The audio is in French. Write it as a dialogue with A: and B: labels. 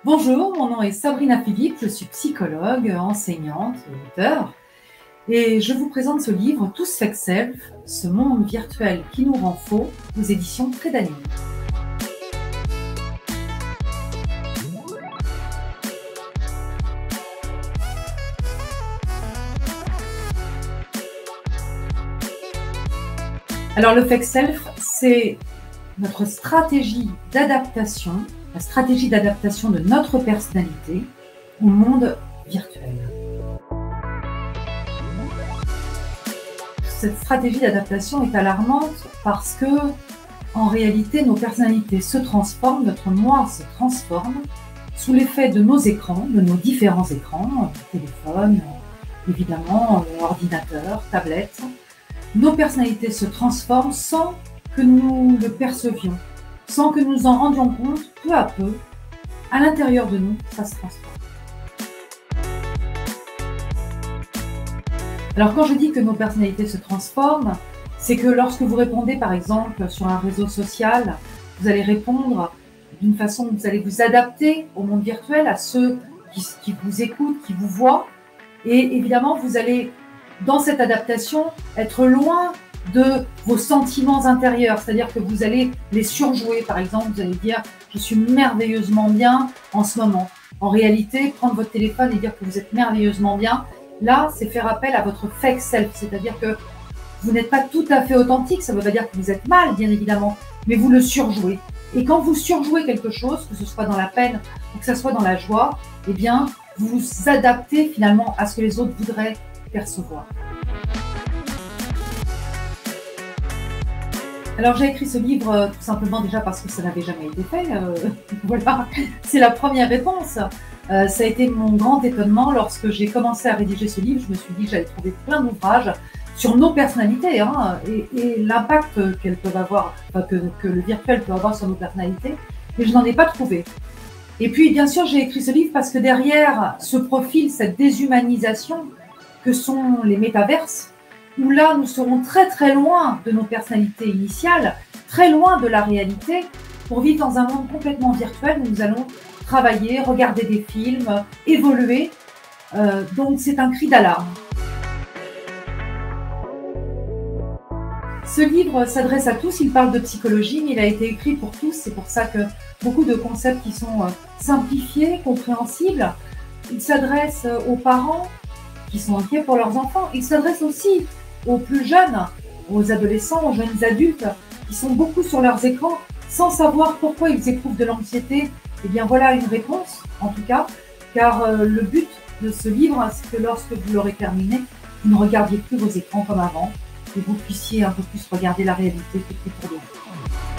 A: Bonjour, mon nom est Sabrina Philippe, je suis psychologue, enseignante, auteure, et je vous présente ce livre Tous Fake Self, ce monde virtuel qui nous rend faux, aux éditions Trait d'Animal. Alors le fake self, c'est notre stratégie d'adaptation, la stratégie d'adaptation de notre personnalité au monde virtuel. Cette stratégie d'adaptation est alarmante parce que, en réalité, nos personnalités se transforment, notre moi se transforme sous l'effet de nos écrans, de nos différents écrans, téléphone, évidemment, ordinateur, tablette. Nos personnalités se transforment sans que nous le percevions, sans que nous en rendions compte, peu à peu, à l'intérieur de nous, ça se transforme. Alors quand je dis que nos personnalités se transforment, c'est que lorsque vous répondez par exemple sur un réseau social, vous allez répondre d'une façon, vous allez vous adapter au monde virtuel, à ceux qui vous écoutent, qui vous voient, et évidemment vous allez, dans cette adaptation, être loin de vos sentiments intérieurs, c'est-à-dire que vous allez les surjouer. Par exemple, vous allez dire « je suis merveilleusement bien en ce moment ». En réalité, prendre votre téléphone et dire que vous êtes merveilleusement bien, là, c'est faire appel à votre fake self, c'est-à-dire que vous n'êtes pas tout à fait authentique, ça ne veut pas dire que vous êtes mal, bien évidemment, mais vous le surjouez. Et quand vous surjouez quelque chose, que ce soit dans la peine ou que ce soit dans la joie, eh bien, vous vous adaptez finalement à ce que les autres voudraient percevoir. Alors j'ai écrit ce livre tout simplement déjà parce que ça n'avait jamais été fait. Voilà, c'est la première réponse. Ça a été mon grand étonnement lorsque j'ai commencé à rédiger ce livre. Je me suis dit que j'allais trouver plein d'ouvrages sur nos personnalités et l'impact qu'elles peuvent avoir, enfin, que le virtuel peut avoir sur nos personnalités, mais je n'en ai pas trouvé. Et puis bien sûr j'ai écrit ce livre parce que derrière se profile cette déshumanisation que sont les métaverses, où là, nous serons très très loin de nos personnalités initiales, très loin de la réalité, pour vivre dans un monde complètement virtuel où nous allons travailler, regarder des films, évoluer. Donc c'est un cri d'alarme. Ce livre s'adresse à tous, il parle de psychologie, mais il a été écrit pour tous. C'est pour ça que beaucoup de concepts qui sont simplifiés, compréhensibles. Il s'adresse aux parents qui sont inquiets pour leurs enfants. Il s'adresse aussi aux plus jeunes, aux adolescents, aux jeunes adultes qui sont beaucoup sur leurs écrans sans savoir pourquoi ils éprouvent de l'anxiété. Eh bien voilà une réponse, en tout cas, car le but de ce livre, c'est que lorsque vous l'aurez terminé, vous ne regardiez plus vos écrans comme avant et vous puissiez un peu plus regarder la réalité qui est autour de vous.